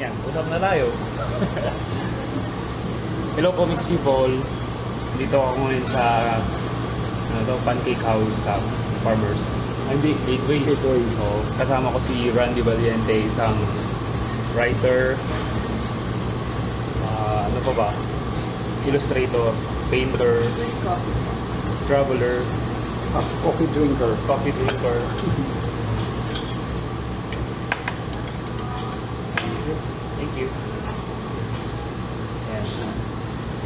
Yan, usap na tayo. Hello comics people. Dito ako ngayon sa Pancake House sa Farmers. Hindi, Gateway. Oh, kasama ko si Randy Valiente, isang writer, ano pa ba? Illustrator, painter, traveler, coffee drinker. Thank you. Ayan.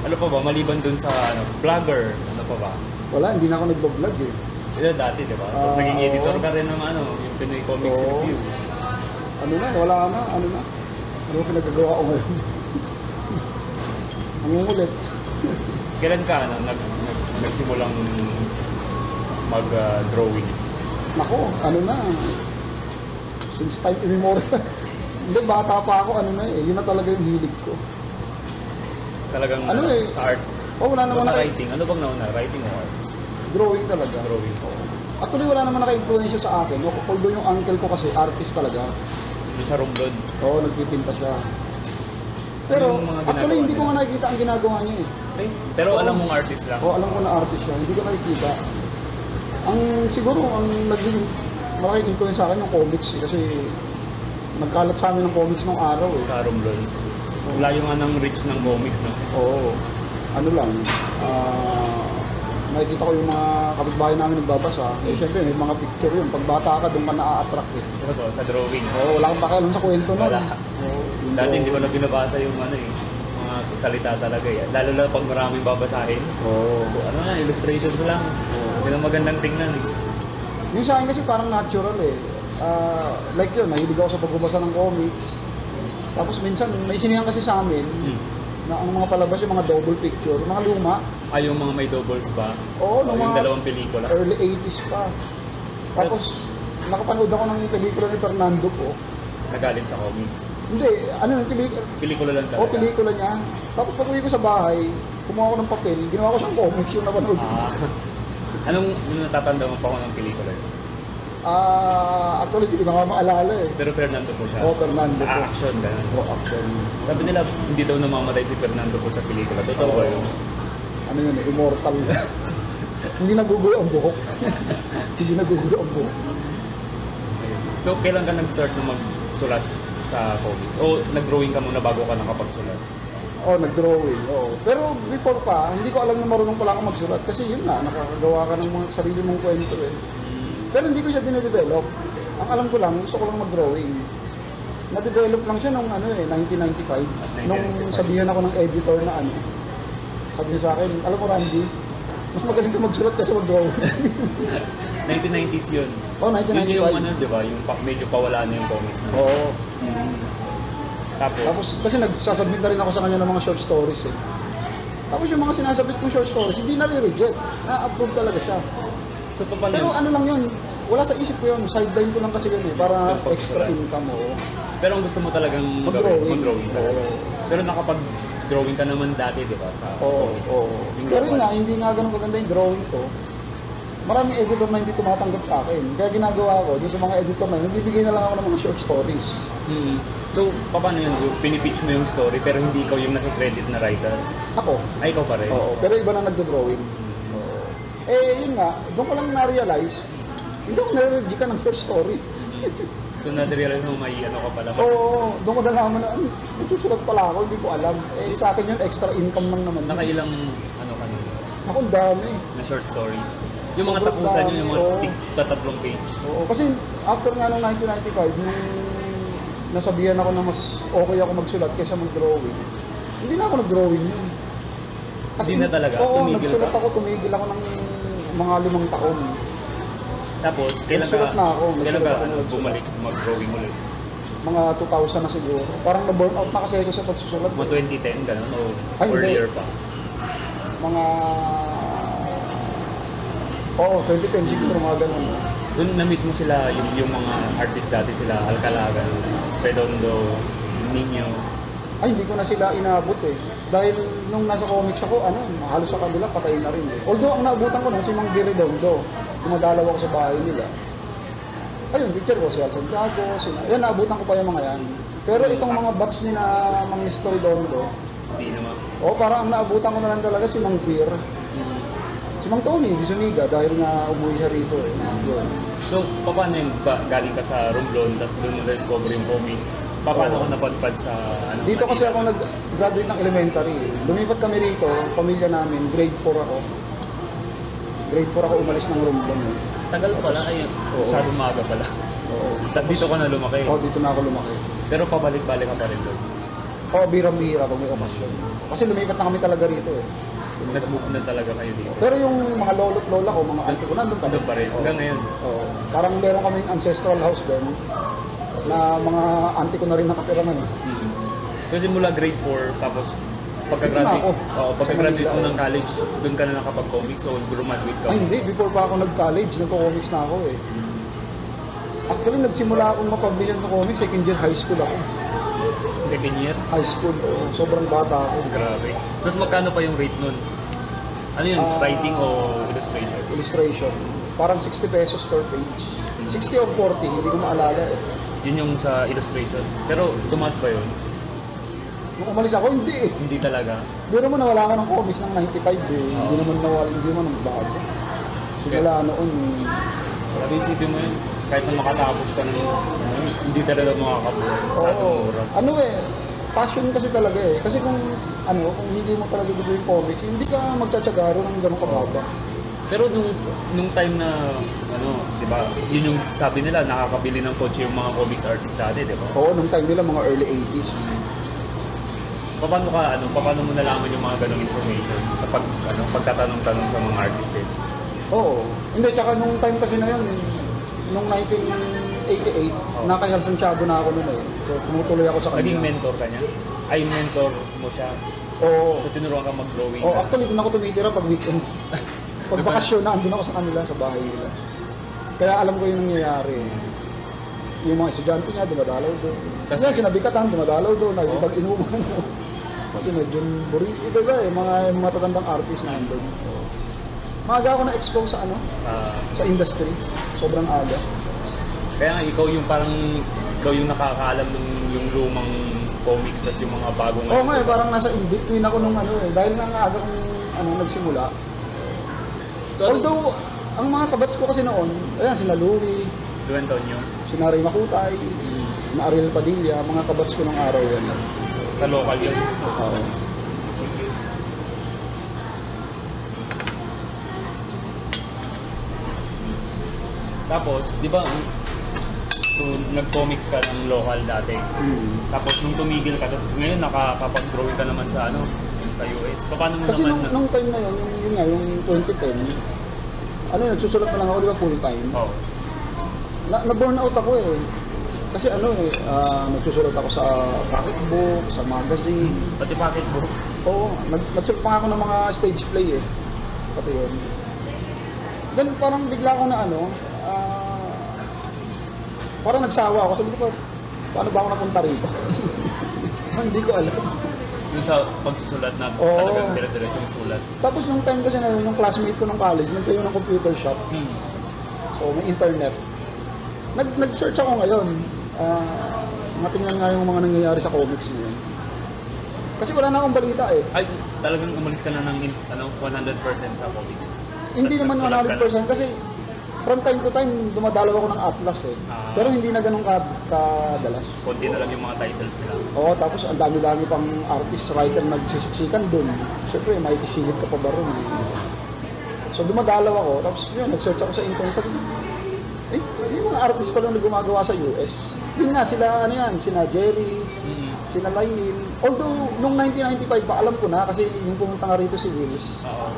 Ano pa ba? Maliban dun sa vlogger, ano pa ba? Wala, hindi na ako nagbo-vlog eh. Sila dati, di ba? Tapos naging editor ka rin ng yung Pinoy Comics Review. Ano na, wala na, ano na. Ano pinagagawa ko ngayon? Nangungulit. Kailan ka nagsimulang mag-drawing? Nako, ano na. Since time immemorial. Hindi, bata pa ako, ano na eh. Yun na talaga yung hilig ko. Talagang sa arts? Oh, wala naman sa writing? Ano bang nauna? Writing o arts? Drawing talaga. Drawing. Actually, wala naman naka-influensya sa akin. Although yung uncle ko kasi, artist talaga. Yung sa Romblon? Oo, nagpipinta siya. Pero, actually, hindi ko nga nakikita ang ginagawa niya eh. Okay. Pero alam mong artist lang? Oo, alam ko na artist siya. Hindi ko nakikita. Siguro, ang naging malaking influence sa akin yung comics eh. Kasi, nagkalat sa amin ng comics nung araw eh. Sa Romblon? Layo nga ng reach ng comics, no? Oo. Ano lang, nakikita ko yung mga kapitbahay namin nagbabasa. Eh, syempre, may mga picture yun. Pag bata ka, doon ka na-attract eh. Sa drawing. Oo, wala kang pakialam sa kwento nun. Wala. Oo, Dati hindi ko na binabasa yung mga salita talaga eh. Lalo na pag maraming babasahin. Oo. Ano na, illustrations lang. Hindi na magandang tingnan eh. Yung sa akin kasi parang natural eh. Like yun, nahilig ako sa pagbabasa ng comics. Tapos minsan, may sinihan kasi sa amin na ang mga palabas yung mga double picture, mga luma. Yung mga may doubles ba? Oo, yung mga dalawang pelikula. early 80s pa. Tapos, nakapanood ako ng pelikula ni Fernando po. Nagaling sa comics. Hindi, ano yung Pelikula lang talaga. pelikula niya. Tapos pag uwi ko sa bahay, kumuha ko ng papel, ginawa ko siyang comics yung napanood. Anong natatanda mo pa ko ng pelikula yun? Actually, hindi ko na nga maalala eh. Pero Fernando po siya. Fernando po. Action, gano'n. Action. Sabi nila, hindi daw namamatay si Fernando po sa pelikula. Totoo ba yun? Ano yun eh, immortal. Hindi nagugulo ang buhok. Hindi nagugulo ang buhok. So, kailan ka nag-start na magsulat sa comics? O nag-drawing ka muna bago ka nakapagsulat? Nag-drawing. Pero before pa, hindi ko alam na marunong pala ako magsulat. Kasi yun na, nakakagawa ka ng mga sarili mong kwento eh. Pero hindi ko siya dinedevelop. Ang alam ko lang, gusto ko lang mag-drawing. Na-develop lang siya nung 1995. Nung sabihan ako ng editor na sabi niya sa akin, alam mo Randy, mas magaling ka magsulat kasi mag-drawing. 1990s yun. 1995. Yun yung di ba? Yung medyo pawala na yung comics na. Oo. Tapos, kasi nagsasubmit na rin ako sa kanya ng mga short stories eh. Tapos yung mga sinasabit kong short stories, hindi na-reject. Na-approve talaga siya. So, Pero ano lang yun, wala sa isip ko yun, sideline ko lang kasi yun eh, para extra income mo. Pero ang gusto mo talagang mag-drawing talaga. Pero nakapag-drawing ka naman dati, di ba? Sa comics. Pero yun nga, hindi nga ganun kaganda yung drawing ko. Maraming editor na hindi tumatanggap sa akin. Kaya ginagawa ko, doon sa mga editor na yun, nagbibigay na lang ako ng mga short stories. So, paano yun? Pinipitch mo yung story pero hindi ikaw yung nakikredit na writer? Ako. Ay, ikaw pa rin? Oo, pero iba na nagdo-drawing. Yun nga, doon ko lang na-realize, hindi ako nare-review ka ng first story. So, na-realize mo may ka pala. Oo, doon ko nalaman na, nagsusulat pala ako, hindi ko alam. Sa akin yun, extra income lang naman. Nakailang, ka nun? Ako, dami. Na short stories? Yung mga tapusan yun, yung mga tatlong page? Oo, kasi after nga nung 1995, nung nasabihan ako na mas okay ako magsulat kaysa mag-drawing, hindi na ako nag-drawing yun. Hindi na talaga? Oo, tumigil nagsulat ka? ako, tumigil ako ng mga 5 taon. Tapos, kailan Nagsulat na ako. Kailan ka bumalik mag-drawing ulit? Mga 2000 na siguro. Parang na-burn out na kasi ako sa pagsusulat. Mga 2010, gano'n? O Ay, earlier hindi. pa? Mga... 2010 siguro, mga ganun. Doon na-meet mo sila, yung mga artist dati sila, Alcalaga, Redondo, Nino. Ay, hindi ko na sila inabot eh. Dahil nung nasa comics ako, halos sa kanila patay na rin eh. Although ang naabutan ko nun si Mang Redondo, dumadalaw ako sa bahay nila. Ayun, picture ko si Al Santiago, yan naabutan ko pa yung mga yan. Pero itong mga batch ni na Mang Nestor Redondo, Hindi naman. parang ang naabutan ko na lang talaga si Mang Queer. Si Mang Tony, di Zuniga, dahil nga umuwi siya rito eh. Yun. So, paano yung galing ka sa Romblon, tapos doon mo na-discover yung comics? Paano ka napadpad sa ano? Dito kasi Manila? ako nag-graduate ng elementary. Lumipat kami rito, pamilya namin, grade 4 ako. Grade 4 ako umalis ng Romblon eh. Tagal pala, ay, Oo. masyadong maaga pala. Oo. Tapos dito ka na lumaki. Dito na ako lumaki. Pero pabalik-balik ka pa rin doon. Birang-bihira pag may okasyon. Kasi lumipat na kami talaga rito eh. Nag-move na talaga kayo dito. Pero yung mga lolo't lola ko, mga auntie ko, nandun pa rin. Doon pa rin, hanggang ngayon. Oo. Parang meron kaming ancestral house doon na mga auntie ko na rin nakatira na. Kasi mula grade 4, tapos pagka-graduate, Dito na ako. pagka-graduate Sa mo Manila, ng college, doon ka na nakapag-comics o graduate ka? Ay hindi, before pa ako nag-college, nagko-comics na ako eh. Actually, nagsimula akong mapublishan sa comics, second year high school ako. Second year? High school, sobrang bata ako. Grabe. Tapos magkano pa yung rate nun? Ano yun? Writing o illustration? Illustration. Parang 60 pesos per page. 60 or 40, hindi ko maalala eh. Yun yung sa illustration. Pero tumaas ba yun? Nung umalis ako, hindi eh. Hindi talaga. Biro mo nawala ka ng comics ng 95 eh. Hindi naman nawala, hindi naman nagbago. Simula noon, Grabe, isipin mo yun. Kahit na makatapos ka ng hindi talaga makakabuhay sa ating mura. ano eh, passion kasi talaga eh. Kasi kung hindi mo talaga gusto yung comics, hindi ka magtsatsagaro ng gano'ng kababa. Pero nung time na, di ba, yun yung sabi nila, nakakabili ng kotse yung mga comics artist dati, di ba? Oo, nung time nila, mga early 80s. Paano mo nalaman yung mga ganong information sa pagtatanong-tanong sa mga artist din? Oo. Hindi, tsaka nung time kasi na yun, nung 1988, naka-El Santiago na ako noon eh. So, tumutuloy ako sa kanya. Naging mentor ka niya? Ay, mentor mo siya? Oo. So, tinuruan ka mag-drawing? Actually, doon ako tumitira pag weekend. Pag bakasyon na, andun ako sa kanila, sa bahay nila. Kaya alam ko yung nangyayari. Yung mga estudyante niya, dumadalaw doon. Kasi sinabikatan, dumadalaw doon, nagpag-inuman. Kasi medyo boring. Iba eh, mga matatandang artist na andun. Maaga ako na-expose sa sa industry. Sobrang aga. Kaya nga, ikaw yung nakakaalam ng yung lumang comics, tas yung mga bagong... Oo nga parang nasa in-between ako nung dahil nga aga kong nagsimula. So, Although, ang mga kabats ko kasi noon, sina Louie, Antonio, sina Ray Makutay, sina Ariel Padilla, mga kabats ko nung araw yan. sa local yun. Oo. Tapos, di ba, nag-comics ka ng local dati. Tapos nung tumigil ka, tapos ngayon nakakapag-drawing ka naman sa sa US. Paano mo Kasi naman? nung time na yung 2010, nagsusulat na lang ako, di ba, full time. Oh. Na-burn out ako eh. Kasi nagsusulat ako sa pocketbook, sa magazine. Pati pocketbook. Oo, nagsulat pa nga ako ng mga stage play eh. Pati yun. Then parang bigla ko na parang nagsawa ako. Sabi ko, paano ba ako napunta rito? Hindi ko alam. Yung sa pagsusulat na talagang dire-diretsong sulat. Tapos nung time kasi na yun, yung classmate ko ng college, nagtayo ng computer shop. So may internet. Nag-search ako ngayon. Matingnan nga yung mga nangyayari sa comics ngayon. Kasi wala na akong balita eh. Ay, talagang umalis ka na ng 100% sa comics. Hindi Tapos naman nagsulat ka 100% kasi from time to time dumadalaw ako ng Atlas eh. Pero hindi na ganun kadalas. Konti na lang yung mga titles nila. Oo, tapos ang dami-dami pang artist, writer nagsisiksikan dun. Siyempre, may kisilip ka pa ba ron eh. So dumadalaw ako, tapos yun, nag-search ako sa internet. Sabi ko, yung mga artist pa lang na gumagawa sa US. Yun nga, sila Jerry, sila Lionel. Although, nung 1995 pa, alam ko na kasi yung pumunta nga rito si Willis. Oo.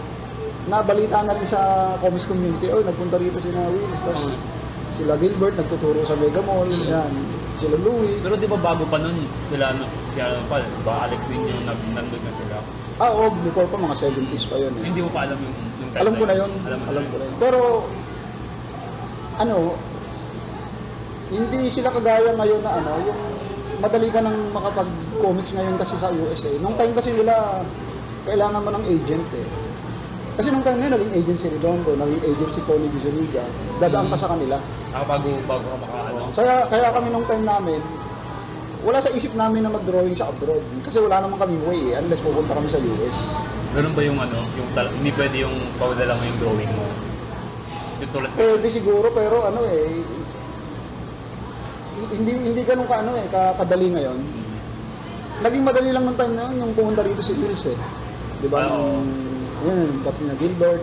Nabalita na rin sa comics community, nagpunta rito si Willis. Tapos sila Gilbert, nagtuturo sa Mega Mall. Yan. Sila Louie. Pero di ba bago pa nun, ba Alex Ninyo, nandun na sila? Oo, before pa, mga 70s pa yun eh. Hindi mo pa alam yung timeline? Alam ko na yun. Alam ko na yun. Pero, hindi sila kagaya ngayon na yung madali ka nang makapag-comics ngayon kasi sa USA. Nung time kasi nila, kailangan mo ng agent eh. Kasi nung time na naging agent si Redondo, naging agent si Tony wala sa isip namin na mag-drawing sa abroad. Kasi wala naman kami way unless pupunta kami sa US. Ganun ba yung hindi pwede yung paudala mo yung drawing mo? Yung tulad Pwede siguro, pero hindi ganun kadali ngayon. Naging madali lang ng time na yun, yung pumunta rito si Hills eh. Di ba? Oo. Yun, pati na Gilbert.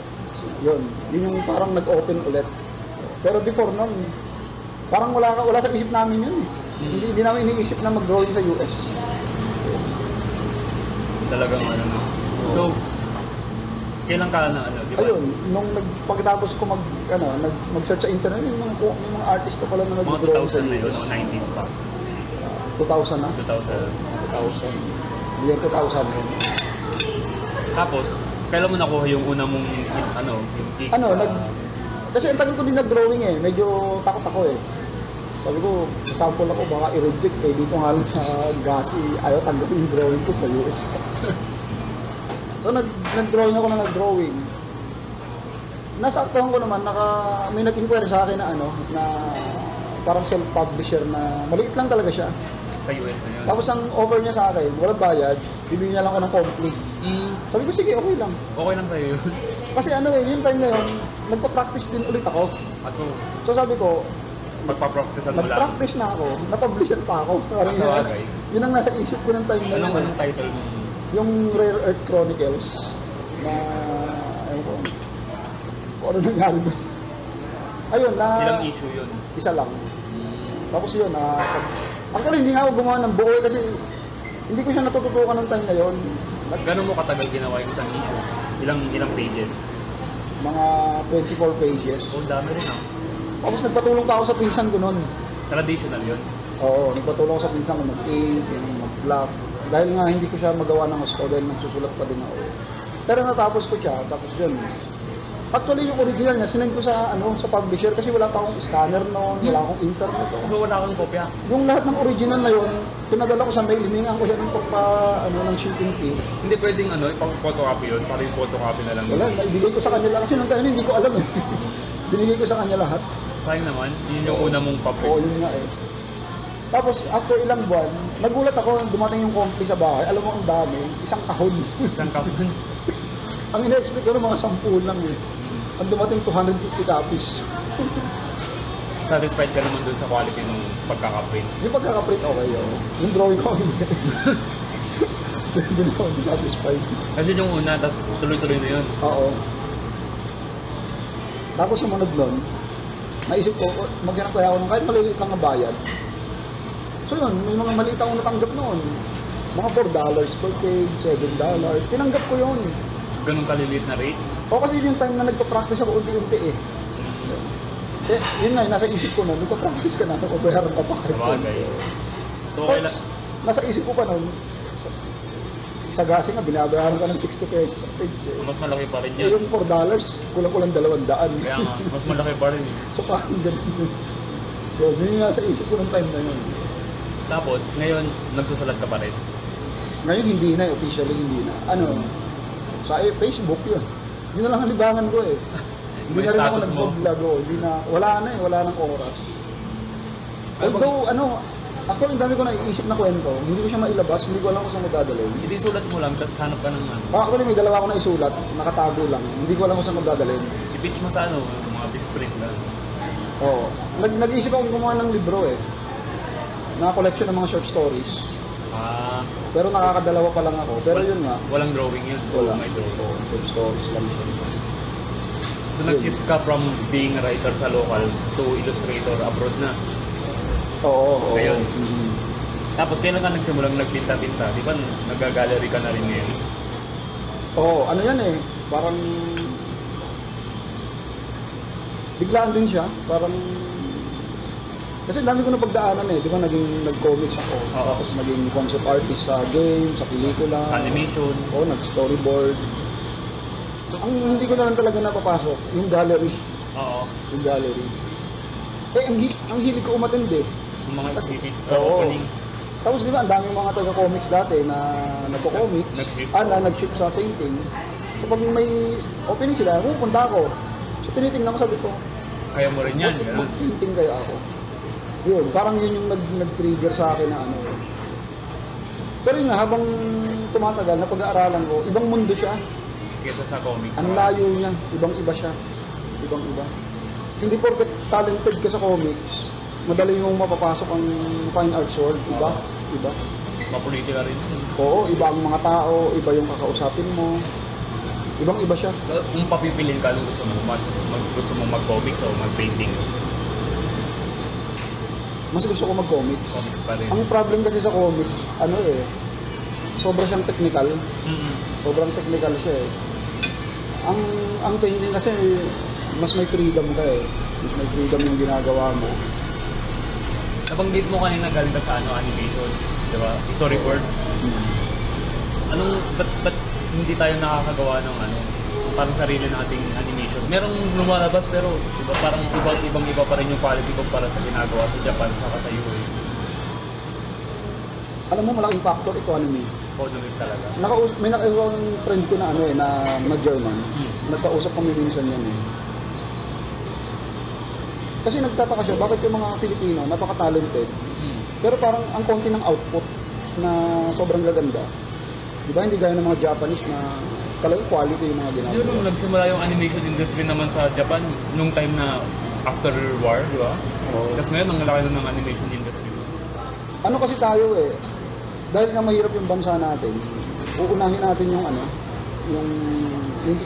Yun yung parang nag-open ulit. Pero before nun, parang wala sa isip namin yun eh. Hindi namin iniisip na mag-drawing sa US. talagang no? So, kailan ka di ba? Ayun, pagkatapos ko mag-search sa internet, yung mga artist pa pala na Mga nag-drawing sa 2000 na yun, US. o 90s pa. 2000 na? 2000. 2000. Year 2000 yun. Tapos, kailan mo nakuha yung una mong, yung gig sa... Kasi ang tagal ko din nag-drawing eh. Medyo takot ako eh. Sabi ko, sample ako, baka i-reject eh. Dito nga lang sa Gasi, ayaw tanggapin yung drawing ko sa US. So, nag-drawing ako na nag-drawing. Nasaktuhan ko naman, may nag-inquire sa akin na parang self-publisher na maliit lang talaga siya. Sa US na yun. Tapos ang offer niya sa akin, walang bayad, bibigyan niya lang ako ng complete. Sabi ko, sige, okay lang. Okay lang sa'yo yun. Kasi yung time na yun, nagpa-practice din ulit ako. So sabi ko, magpa-practice mo lang. nag-practice na ako, napublishan pa ako. Sa bagay. Yun ang nasa isip ko ng time na yun. Anong title mo? Yung Rare Earth Chronicles na, ayun ko, kung ano nangyari doon. Ayun, Ilang issue yun? Isa lang. Tapos yun, actually hindi nga ako gumawa ng buo kasi hindi ko siya natututukan ng time na yun. Gano'n mo katagal ginawa yung isang issue? Ilang pages? Mga 24 pages. Dami rin Tapos nagpatulong pa ako sa pinsan ko noon. Traditional yun? Oo, nagpatulong ako sa pinsan ko mag-ink, mag-block. Dahil nga hindi ko siya magawa ng gusto dahil nagsusulat pa din ako. Pero natapos ko siya, tapos yun. Actually, yung original niya, sinend ko sa publisher kasi wala pa akong scanner noon, wala akong internet. So wala kang kopya? Yung lahat ng original na yun, pinadala ko sa mail, hiningan ko siya ng shipping fee. Hindi pwedeng i-photocopy yun, para yung photocopy na lang. Wala, ibigay ko sa kanila kasi nung time hindi ko alam eh. Binigay ko sa kanya lahat. Sayang naman, yun yung una mong publish. Oo, yun nga eh. Tapos after ilang buwan, nagulat ako, dumating yung company sa bahay. Alam mo, ang dami, isang kahon. Isang kahon? Ang ina-expect ko mga 10 lang eh. Ang dumating 250 copies. Satisfied ka naman dun sa quality ng pagkakaprint? Yung pagkakaprint, okay yun. Yung drawing ko, hindi. Hindi na ako satisfied. Kasi yung una, tapos tuloy-tuloy na yun. Oo. Tapos sumunod nun, naisip ko, maghanap kaya ako ng kahit maliliit lang na bayad. So yun, may mga maliit akong natanggap noon. Mga $4 per page, $7. Tinanggap ko yun. Ganun kaliliit na rate? O kasi yung time na nagpa-practice ako unti-unti eh. Yun nga, nasa isip ko na, nagpa-practice ka na, napabayaran ka pa kahit Sabagay. So, tapos, nasa isip ko pa nun, sa Gasi nga, binabayaran ka ng 60 pesos sa page eh. mas malaki pa rin Eh, yun. yung $4, kulang-kulang 200. Kaya nga, mas malaki pa rin eh. So parang ganun. Yun yung nasa isip ko ng time na yun. Tapos, ngayon, nagsusulat ka pa rin. Ngayon hindi na, officially hindi na. Sa Facebook yun. Yun na lang ang libangan ko eh. Hindi May na rin ako status mo. nag-vlog wala na ng oras. Although, actually, ang dami ko naiisip na kwento. Hindi ko siya mailabas, hindi ko alam kung saan magdadalhin. Hindi sulat mo lang, tapos hanap ka ng Actually, may dalawa ko na isulat, nakatago lang. Hindi ko alam kung saan magdadalhin. i-pitch mo sa mga bisprint na. Oo. Nag-iisip ako gumawa ng libro eh. Na collection ng mga short stories. Pero nakakadalawa pa lang ako. Pero yun nga. Walang drawing yun. Wala. May drawing. Oo, short stories lang siya. So, nag-shift ka from being a writer sa local to illustrator abroad na. Oo. Ngayon. Mm-hmm. Tapos, kailan ka nagsimulang nagpinta-pinta? Di ba nag-gallery ka na rin ngayon? Oo, yan eh. Parang biglaan din siya. Parang kasi dami ko na pagdaanan eh. Di ba nag-comics ako. Oo. Tapos naging concept artist sa game, sa pelikula. Sa animation. Oo, nag-storyboard. Ang hindi ko na lang talaga napapasok, yung gallery. Oo. Yung gallery. Ang hilig ko umattend eh. Yung mga exhibit. Oo. Opening. Tapos di ba, ang daming mga taga-comics dati na nagko-comics, nag-shift sa painting. So pag may opening sila, pupunta ako. So tinitingnan ko, sabi ko, Kaya mo rin yan. mag-painting kaya ako. Yun, parang yun yung nag-trigger sa akin na Pero yun nga, habang tumatagal na pag-aaralan ko, ibang mundo siya. Kesa sa comics. Ang layo niya, ibang-iba siya. Ibang-iba. Hindi porket talented ka sa comics, madali mong mapapasok ang fine arts world. Iba. Iba. Mapolitika rin. Oo, iba ang mga tao, iba yung kakausapin mo. Ibang-iba siya. So, kung papipiliin ka, anong gusto mo? Gusto mo mag-comics o mag-painting? Mas gusto ko mag-comics. Comics pa rin. Ang problem kasi sa comics, sobra siyang technical. Mm-mm. Sobrang technical siya eh. Ang painting kasi, mas may freedom ka eh. Mas may freedom yung ginagawa mo. Nabanggit mo kanina galing ka sa animation, di ba? Storyboard. Ba't hindi tayo nakakagawa ng parang sarili nating animation? Merong lumalabas pero di ba, parang ibang-iba pa rin yung quality kumpara sa ginagawa sa Japan saka sa US. Alam mo, malaking factor economy. Economic talaga. May nakaisang friend ko na na German. Nagkausap kami minsan yan eh. Kasi nagtataka siya, bakit yung mga Pilipino, napaka-talented, pero parang ang konti ng output na sobrang gaganda. Di ba, hindi gaya ng mga Japanese na talagang quality yung mga Di ba ginagawa. nung nagsimula yung animation industry naman sa Japan, nung time na after war, di ba? Oo. Tapos ngayon, ang laki na ng animation industry. Ano kasi tayo eh, dahil nga mahirap yung bansa natin, uunahin natin yung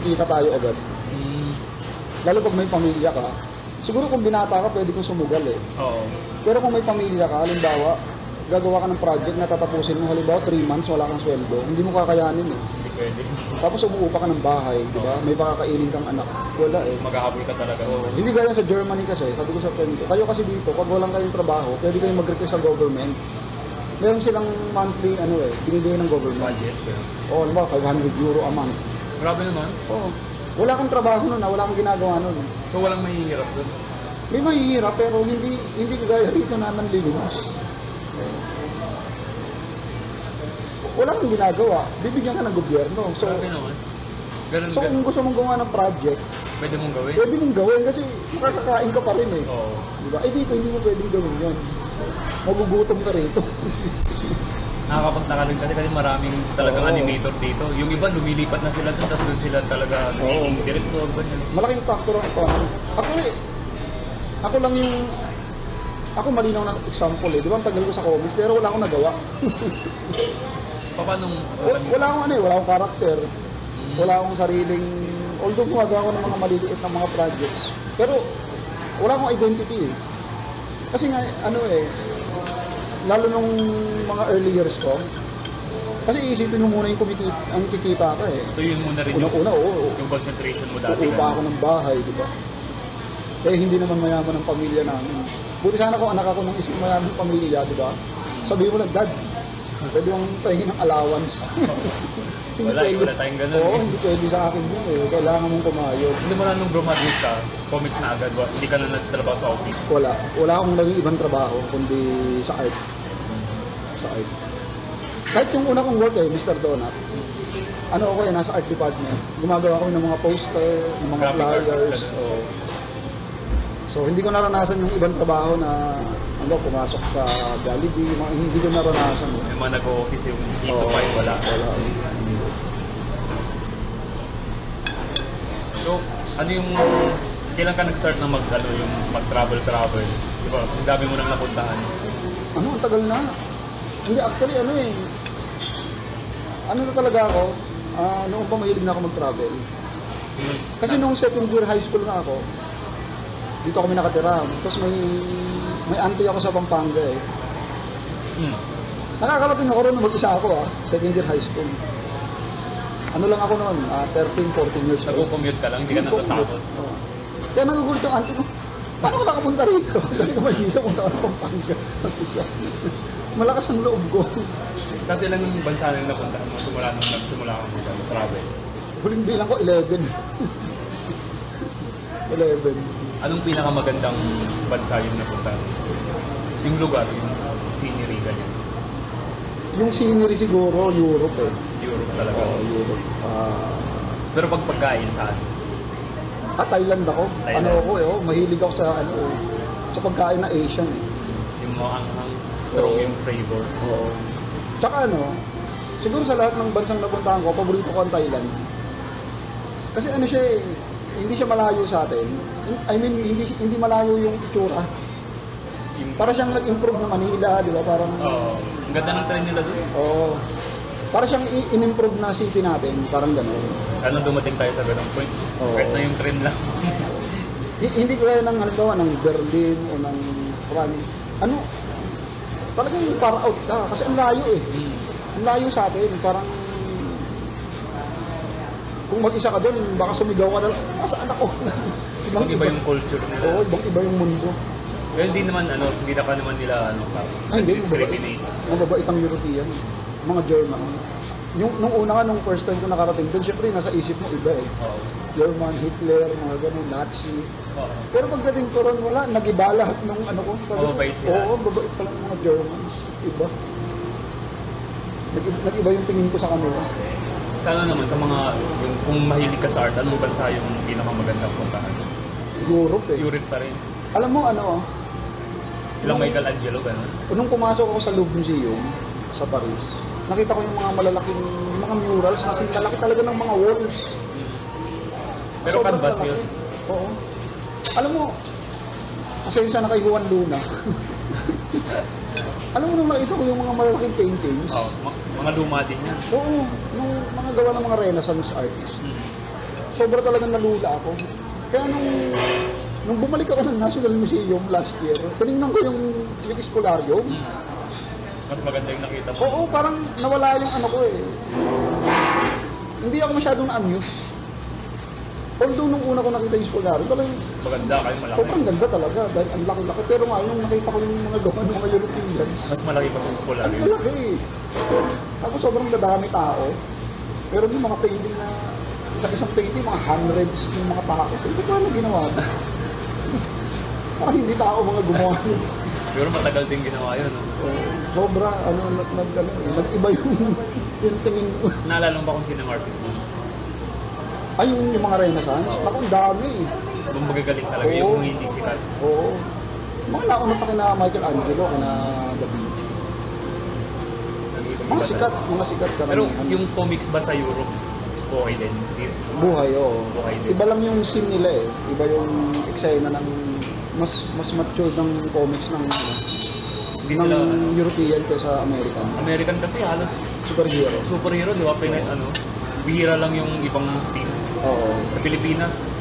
kikita tayo agad. Lalo pag may pamilya ka, siguro kung binata ka, pwede kong sumugal eh. Oo. Pero kung may pamilya ka, halimbawa, gagawa ka ng project na tatapusin mo, halimbawa 3 months, wala kang sweldo, hindi mo kakayanin eh. Hindi pwede. Tapos umuupa ka ng bahay, di ba? May pakakainin kang anak. Wala eh. Maghahabol ka talaga. Hindi gaya sa Germany kasi, sabi ko sa friend ko, kayo kasi dito, pag walang kayong trabaho, pwede kayong mag-request sa government. Meron silang monthly, binibigay ng government. Budget. O, halimbawa, 500 euro a month. Grabe naman. Oo. Wala kang trabaho nun, wala kang ginagawa nun. So walang mahihirap doon. May mahihirap, pero hindi kagaya rito na nanlilimos. Wala kang ginagawa, bibigyan ka ng gobyerno. So, Grabe naman. Ganun, so kung gusto mong gawa ng project, pwede mong gawin. pwede mong gawin kasi makakakain ka pa rin eh. Oo. Diba? Eh dito, hindi mo pwedeng gawin yun. Magugutom ka rito. Nakakapagtaka rin kasi maraming talagang Oo. animator dito. Yung iba lumilipat na sila doon, tapos doon sila talaga nagiging director. Ganyan. Malaking factor ang economy. Actually, ako malinaw na example eh. Di ba ang tagal ko sa comics, pero wala akong nagawa. Paano? Wala akong karakter. Wala akong sariling, although gumagawa ako ng mga maliliit na mga projects, pero wala akong identity eh. Kasi nga, lalo nung mga early years ko, kasi isipin mo muna yung ang kikita ka eh. So yun muna rin Una-una, oo. yung concentration mo dati. Uupa ako ng bahay, di ba? Eh, hindi naman mayaman ang pamilya namin. Buti sana kung anak ako ng isang mayaman pamilya, di ba? Sabihin mo lang, Dad, pwede mong pahingin ng allowance. Wala tayong ganun. Oo, hindi pwede sa akin yun eh. Kailangan mong kumayod. Hindi mo na nung graduate ka, comics na agad, hindi ka na nagtrabaho sa office. Wala akong naging ibang trabaho, kundi sa art. Sa art. Kahit yung una kong work Mr. Donut, ako nasa art department. Gumagawa ko ng mga poster, ng mga Graphic artist flyers. ka dun. So, hindi ko naranasan yung ibang trabaho na pumasok sa Jollibee, hindi ko naranasan. Yung mga nag-o-office yung 8 to 5, wala. So, kailan ka nag-start na yung mag-travel? Di ba? Ang dami mo nang napuntahan. Ang tagal na. Hindi, actually, na talaga ako, noong pa mahilig na ako mag-travel. Kasi nung second year high school na ako, dito kami nakatira. Tapos may auntie ako sa Pampanga eh. Nakakarating ako ron na mag-isa ako second year high school. Lang ako noon, 13, 14 years old. Nag-commute ka lang, hindi ka natatakot. Kaya nagugulat yung auntie ko, paano ka nakapunta rito? Dahil ko mahirap punta ako ng Pampanga. Mag-isa. Malakas ang loob ko. Kasi ilang bansa na napunta mo nung nagsimula ka mag-travel? Huling bilang ko, 11. 11. Anong pinakamagandang bansa yung napunta? Yung lugar, yung scenery, ganyan. Yung scenery siguro, Europe eh. Europe talaga. Europe. Pero pag pagkain, saan? Thailand ako. Thailand. Mahilig ako sa pagkain na Asian eh. Yung mga anghang, strong yung flavors. Oo. Tsaka ano, siguro sa lahat ng bansang napuntahan ko, paborito ko ang Thailand. Kasi ano siya eh, hindi siya malayo sa atin. I mean, hindi malayo yung itsura. Para siyang nag-improve na Manila, di ba? Parang, ang ganda ng trend nila doon. oo. Para siyang in-improve na city natin, parang gano'n. Ano dumating tayo sa ganung point? Oo. Kahit na yung trend lang. Hindi kaya ng halimbawa ng Berlin o ng France. Ano, talagang para out ka. Kasi ang layo eh. Ang layo sa atin. Parang, kung mag-isa ka doon, baka sumigaw ka na lang, saan ako? Ibang iba yung culture nila. Oo, ibang iba yung mundo. Pero hindi naman hindi na ka naman nila Hindi, discriminate. mababait ang European, mga German. Nung una nung first time ko nakarating doon, syempre nasa isip mo iba eh. Oo. German, Hitler, mga ganun, Nazi. Oo. Pero pagdating ko ron, wala, nagiba lahat nung ano ko. Sabi ko, Mababait sila. Oo, mababait pala ng mga Germans. Iba. Nag-iba yung tingin ko sa kanila. Sana naman sa mga, kung mahilig ka sa art, anong bansa yung pinakamagandang puntahan? Europe eh. Europe pa rin. Alam mo ano, Ilang Michelangelo, gano'n. nung pumasok ako sa Louvre Museum sa Paris, nakita ko yung mga malalaking, mga murals, kasi lalaki talaga ng mga walls. Pero Sobrang canvas lalaki. yun. Oo. Alam mo, pasensya na kay Juan Luna. Alam mo nung nakita ko yung mga malalaking paintings, Oo, mga luma din yan. oo, nung mga gawa ng mga Renaissance artists, sobra talagang nalula ako. Kaya nung bumalik ako ng National Museum last year, tinignan ko yung Espolarium. Mas maganda yung nakita mo. Oo, parang nawala yung ano ko eh. Hindi ako masyadong na-amuse. Although nung una ko nakita yung Espolarium, talagang Maganda kayo malaki. sobrang ganda talaga dahil ang laki-laki. Pero nga, yung nakita ko yung mga gawa ng mga Europeans, Mas malaki pa sa ang Espolarium. lalaki. Tapos sobrang dadami tao. Pero yung mga painting na, isang painting, mga hundreds ng mga tao. So, paano ginawa ito? Parang hindi tao mga gumawa nito. Pero matagal din ginawa yun. No? Sobra, nag-iba yung tingin ko. Naalala mo ba kung sino ang artist mo? Ay, yung mga Renaissance, Oo. naku, ang dami. Kung magagaling talaga, Oo. yung hindi sikat. Oo. Mga nauna pa kina Michelangelo, kina Da Vinci. Nag-iba Mga talaga. sikat Pero karamihan. yung comics ba sa Europe, okay din? Buhay, oo. Buhay din. Iba lang yung scene nila eh. Iba yung eksena ng mas mature ng comics ng Hindi sila, European kaysa American. American kasi halos Superhero. superhero, di ba? Bihira lang yung ibang team. Oo. Sa Pilipinas,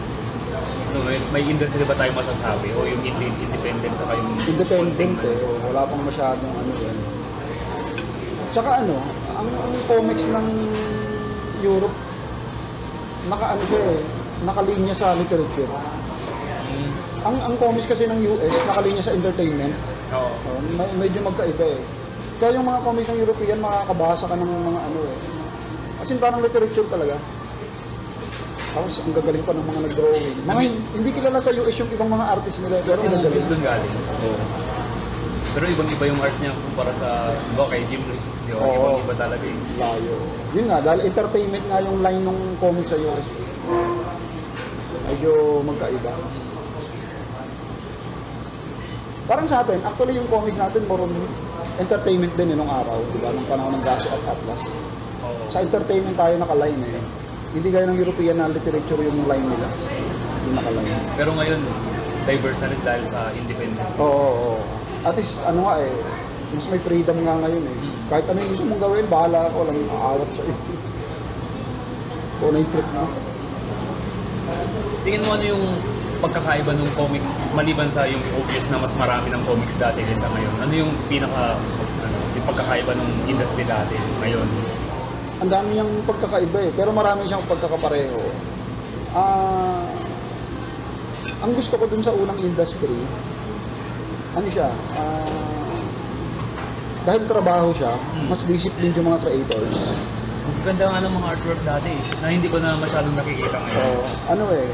may industry ba tayo masasabi? O yung independent sa yung Independent konting, eh. Oo, wala pang masyadong ano yan. Tsaka ano, ang comics ng Europe, naka-ano siya eh, nakalinya sa literature. Ang comics kasi ng US, nakalinya sa entertainment. Oo. Medyo magkaiba eh. Kaya yung mga comics ng European, makakabasa ka ng mga ano eh. As in, parang literature talaga. Tapos, ang gagaling pa ng mga nag-drawing. Hindi kilala sa US yung ibang mga artist nila. Pero Kasi ang movies gagaling. doon galing. Oo. Pero ibang-iba yung art niya kumpara sa, kay Jim Lee. Oo. Ibang-iba talaga eh. Layo. Yun nga, dahil entertainment nga yung line ng comics sa US. Medyo magkaiba. Parang sa atin, actually yung comics natin more on entertainment din nung araw, di ba? Nung panahon ng Gaso at Atlas. Oo. Sa entertainment tayo nakaline eh. Hindi gaya ng European na literature yung line nila. Hindi nakaline. Pero ngayon, diverse na rin dahil sa independent. Oo. At least, ano nga eh, mas may freedom nga ngayon eh. Kahit ano yung gusto mong gawin, bahala ako, walang aawat sa iyo. Kung na yung trip mo. Tingin mo ano yung pagkakaiba ng comics, maliban sa yung obvious na mas marami ng comics dati kaysa ngayon? Ano yung yung pagkakaiba ng industry dati ngayon? Ang dami niyang pagkakaiba eh, pero marami siyang pagkakapareho. Ang gusto ko dun sa unang industry, ano siya, dahil trabaho siya, mas disciplined yung mga creators. Ang ganda nga ng mga artwork dati na hindi ko na masyadong nakikita So, ngayon.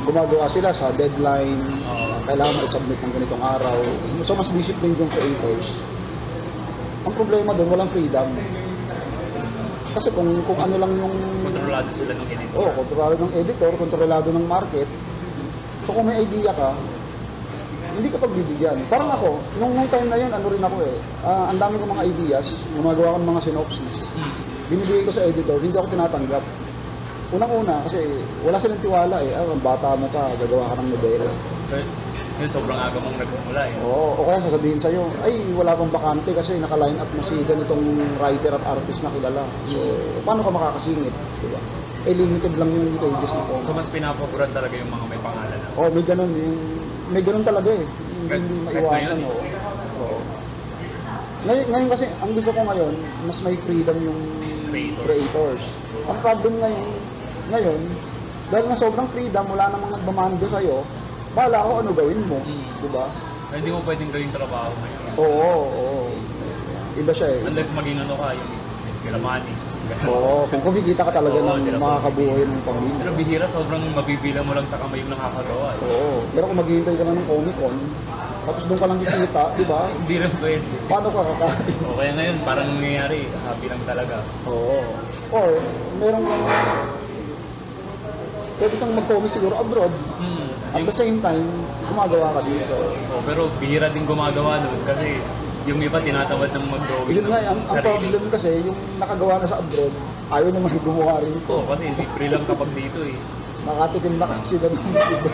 gumagawa sila sa deadline, Oo. kailangan i-submit ng ganitong araw. So, mas disciplined yung creators. Ang problema doon, walang freedom. Kasi kung ano lang yung... Kontrolado sila ng editor. kontrolado ng editor, kontrolado ng market. So, kung may idea ka, hindi ka pagbibigyan. Parang ako, nung time na yun, ano rin ako eh, ang dami kong mga ideas, gumagawa ko ng mga synopsis. Binibigay ko sa editor, hindi ako tinatanggap. Unang-una, kasi wala silang tiwala eh, bata mo pa, gagawa ka ng nobela. Yun, sobrang aga mong nagsimula eh. Oo, o kaya sasabihin sa'yo, ay wala pang bakante kasi naka-line up na si ganitong writer at artist na kilala. So, paano ka makakasingit? Diba? Eh, limited lang yung pages na po. So, mas pinapaboran talaga yung mga may pangalan na. Oo, may ganun. May ganun talaga eh. Hindi Kahit maiwasan. ngayon, Oo. Ngayon kasi, ang gusto ko ngayon, mas may freedom yung creators. Ang problem ngayon, dahil na sobrang freedom, wala namang nagmamando sa'yo, bahala ako ano gawin mo. Diba? Hindi mo pwedeng gawing trabaho ngayon. Oo. Iba siya eh. Unless maging ano ka, yung sila money. Oo, kung kumikita ka talaga Oo, ng sila makakabuhay ng pamilya. Pero bihira, sobrang mabibilang mo lang sa kamay yung nakakagawa. Eh. Oo, pero kung maghihintay ka na ng Comic-Con, tapos doon ka lang kikita, di ba? Hindi rin pwede. Paano ka kakain? O kaya ngayon, parang nangyayari, happy lang talaga. Oo. Or, meron kang pwede kang mag-comic siguro abroad. At the same time, gumagawa ka dito. Pero bihira din gumagawa nun kasi yung iba tinatamad ng mag-drawing. Yun nga, ang problem kasi, yung nakagawa na sa abroad, ayaw naman gumawa rin ito. Oo, kasi hindi free lang kapag dito eh. Nakatikim na kasi sila ng iba.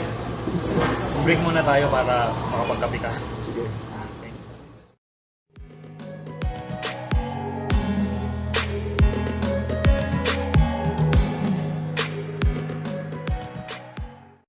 Break muna tayo para makapagkape ka. Sige.